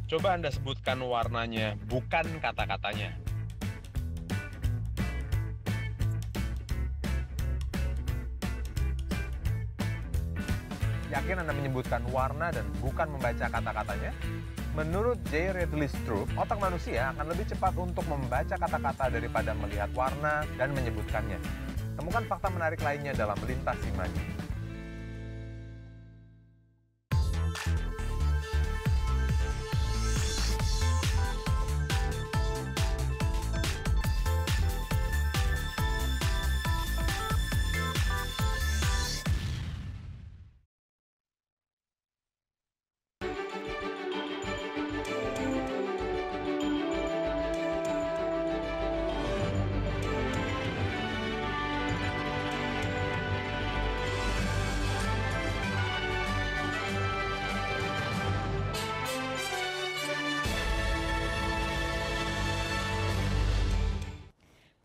Coba Anda sebutkan warnanya, bukan kata-katanya. Yakin Anda menyebutkan warna dan bukan membaca kata-katanya? Menurut J. Redley Stroop, otak manusia akan lebih cepat untuk membaca kata-kata daripada melihat warna dan menyebutkannya. Temukan fakta menarik lainnya dalam Lintas Imani.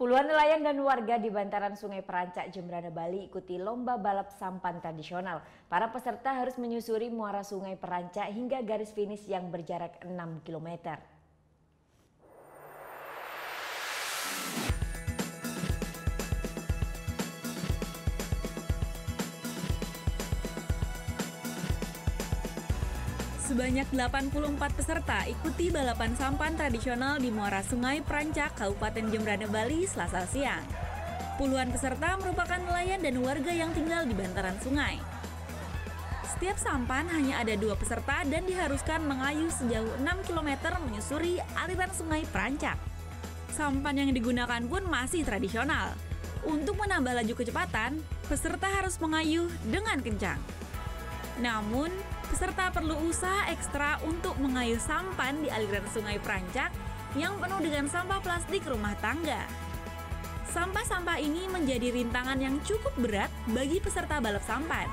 Puluhan nelayan dan warga di bantaran Sungai Perancak, Jembrana, Bali ikuti lomba balap sampan tradisional. Para peserta harus menyusuri muara Sungai Perancak hingga garis finish yang berjarak 6 km. Sebanyak 84 peserta ikuti balapan sampan tradisional di muara Sungai Perancak, Kabupaten Jembrana, Bali, Selasa siang. Puluhan peserta merupakan nelayan dan warga yang tinggal di bantaran sungai. Setiap sampan hanya ada 2 peserta dan diharuskan mengayuh sejauh 6 km menyusuri aliran Sungai Perancak. Sampan yang digunakan pun masih tradisional. Untuk menambah laju kecepatan, peserta harus mengayuh dengan kencang. Namun, peserta perlu usaha ekstra untuk mengayuh sampan di aliran Sungai Perancak yang penuh dengan sampah plastik rumah tangga. Sampah-sampah ini menjadi rintangan yang cukup berat bagi peserta balap sampan.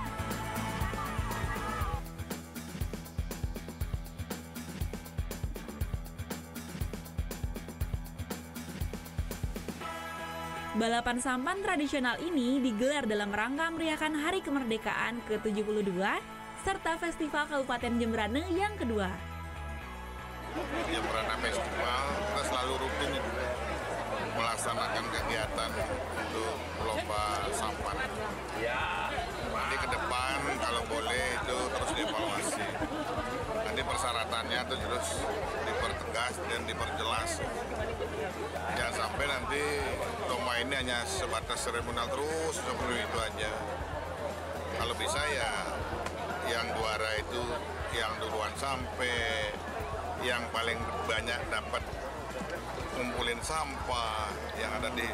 Balapan sampan tradisional ini digelar dalam rangka meriahkan Hari Kemerdekaan ke-72 serta Festival Kabupaten Jembrana yang kedua. Jembrana Festival kita selalu rutin melaksanakan kegiatan untuk lomba sampan. Nanti ke depan kalau boleh itu terus dievaluasi. Nanti persyaratannya itu terus dipertegas dan diperjelas. Jangan sampai nanti lomba ini hanya sebatas seremonial terus seperti itu aja. Kalau bisa ya yang juara itu yang duluan sampai, yang paling banyak dapat ngumpulin sampah yang ada di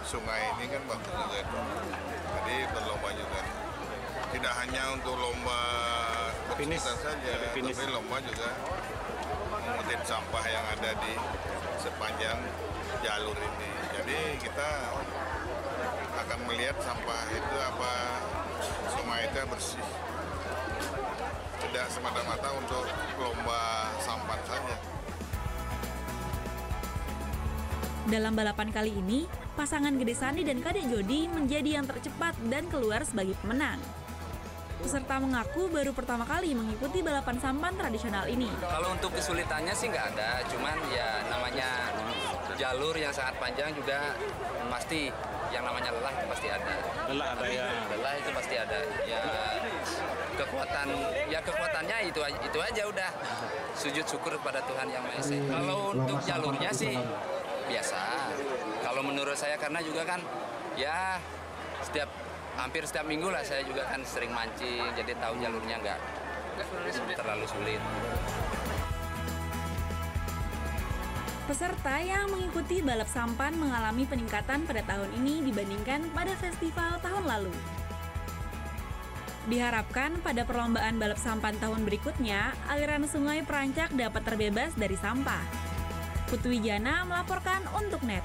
sungai ini kan bagus juga itu. Jadi berlomba juga. Tidak hanya untuk lomba finish saja, tapi lomba juga memungutin sampah yang ada di sepanjang jalur ini. Jadi kita akan melihat sampah itu apa sungai itu bersih. Tidak semata-mata untuk lomba sampan saja. Dalam balapan kali ini, pasangan Gede Sandi dan Kadek Jody menjadi yang tercepat dan keluar sebagai pemenang. Peserta mengaku baru pertama kali mengikuti balapan sampan tradisional ini. Kalau untuk kesulitannya sih nggak ada, cuman ya namanya jalur yang sangat panjang juga pasti yang namanya lelah pasti ada. Lelah ada ya. Lelah itu pasti ada. Ya kekuatannya itu aja udah. Sujud syukur kepada Tuhan Yang Maha Esa. Kalau untuk jalurnya sih biasa. Kalau menurut saya karena juga kan ya hampir setiap minggu lah saya juga kan sering mancing, jadi tahu jalurnya nggak terlalu sulit. Peserta yang mengikuti balap sampan mengalami peningkatan pada tahun ini dibandingkan pada festival tahun lalu. Diharapkan pada perlombaan balap sampan tahun berikutnya, aliran sungai Perancak dapat terbebas dari sampah. Putu Wijana melaporkan untuk NET.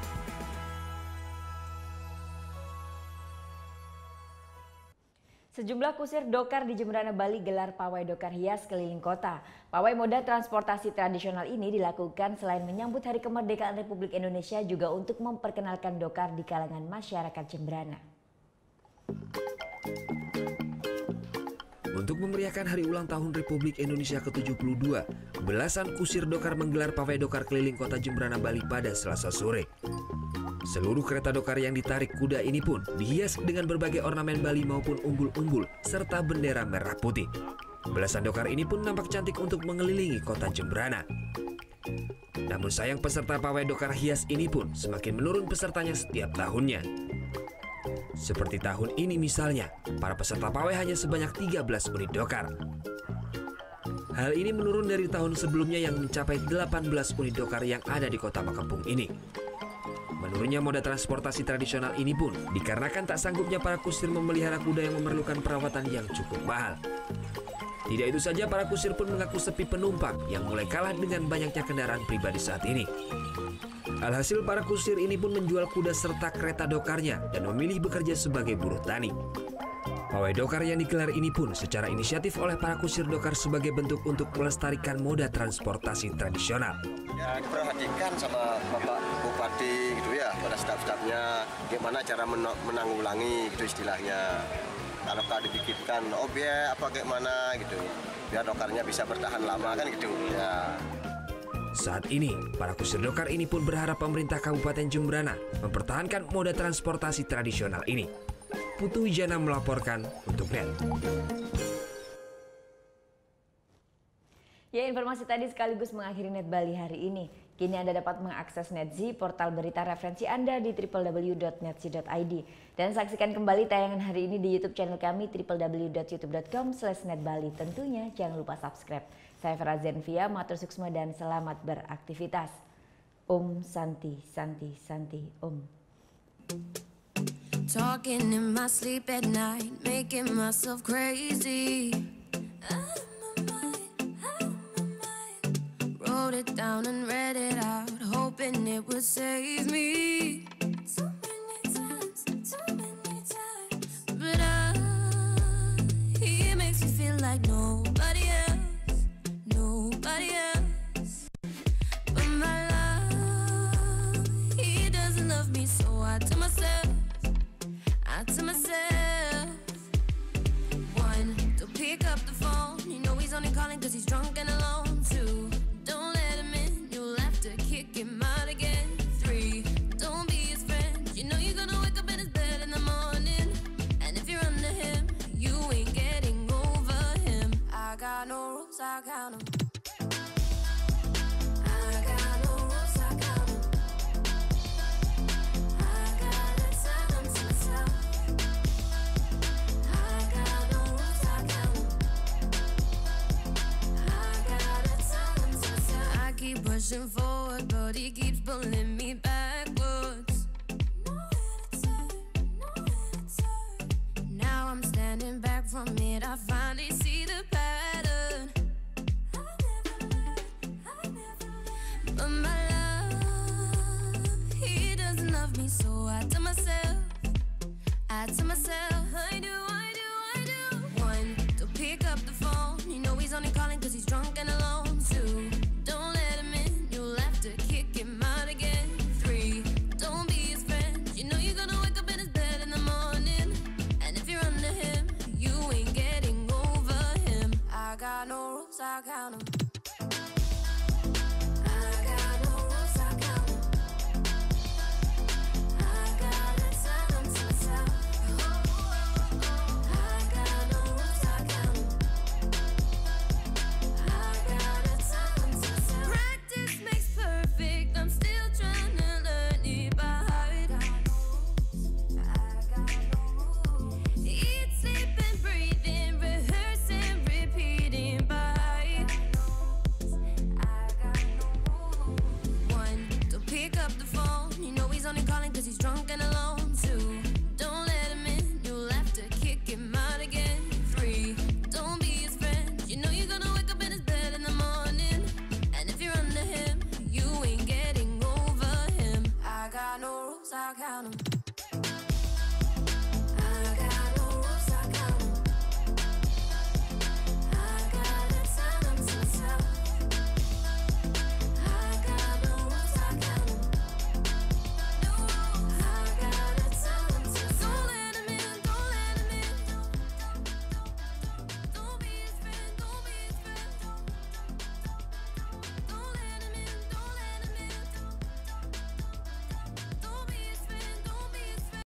Sejumlah kusir dokar di Jemberana, Bali gelar pawai dokar hias keliling kota. Pawai moda transportasi tradisional ini dilakukan selain menyambut Hari Kemerdekaan Republik Indonesia juga untuk memperkenalkan dokar di kalangan masyarakat Jemberana. Untuk memeriahkan hari ulang tahun Republik Indonesia ke-72, belasan kusir dokar menggelar pawai dokar keliling kota Jemberana, Bali pada Selasa sore. Seluruh kereta dokar yang ditarik kuda ini pun dihias dengan berbagai ornamen Bali maupun umbul-umbul serta bendera merah putih. Belasan dokar ini pun nampak cantik untuk mengelilingi kota Jemberana. Namun sayang peserta pawai dokar hias ini pun semakin menurun pesertanya setiap tahunnya. Seperti tahun ini misalnya, para peserta pawai hanya sebanyak 13 unit dokar. Hal ini menurun dari tahun sebelumnya yang mencapai 18 unit dokar yang ada di kota Makampung ini. Menurunnya moda transportasi tradisional ini pun dikarenakan tak sanggupnya para kusir memelihara kuda yang memerlukan perawatan yang cukup mahal. Tidak itu saja, para kusir pun mengaku sepi penumpang yang mulai kalah dengan banyaknya kendaraan pribadi saat ini. Alhasil para kusir ini pun menjual kuda serta kereta dokarnya dan memilih bekerja sebagai buruh tani. Pawai dokar yang digelar ini pun secara inisiatif oleh para kusir dokar sebagai bentuk untuk melestarikan moda transportasi tradisional. Ya, diperhatikan sama Bapak Bupati gitu ya, pada staf-stafnya gimana cara menanggulangi gitu istilahnya. Kalau dibikinkan objek apa kayak mana gitu, biar dokarnya bisa bertahan lama kan gitu ya. Saat ini, para kusir dokar ini pun berharap pemerintah Kabupaten Jemberana mempertahankan moda transportasi tradisional ini. Putu Wijana melaporkan untuk NET. Ya, informasi tadi sekaligus mengakhiri NET Bali hari ini. Kini Anda dapat mengakses NetZ, portal berita referensi Anda di www.netz.id. Dan saksikan kembali tayangan hari ini di YouTube channel kami www.youtube.com/netbali. Tentunya jangan lupa subscribe. Saya Farah Zenvia, matur suksma dan selamat beraktivitas. Om Santi, Santi, Santi, Om. Talking in my sleep at night, making myself crazy. Wrote it down and read it out, hoping it would save me. Too many times, but he makes me feel like nobody else, nobody else. But my love, he doesn't love me, so I tell myself, one, don't pick up the phone, you know he's only calling 'cause he's drunk and alone. Two, don't let him in, you'll have to kick him out again. Three, don't be pushing forward, but he keeps pulling me backwards. Now I'm standing back from it, I finally see the pattern. But my love, he doesn't love me, so I tell myself, I do. One, to pick up the phone, you know he's only calling cause he's drunk and alone. Two, don't let him in, you'll have to kick him out again. Three, don't be his friend, you know you're gonna wake up in his bed in the morning. And if you're under him, you ain't getting over him. I got no rules, I count 'em. Only calling cause he's drunk and alone. Two, don't let him in, you'll have to kick him out again. Three, don't be his friend, you know you're gonna wake up in his bed in the morning. And if you're under him, you ain't getting over him. I got no rules, I count 'em.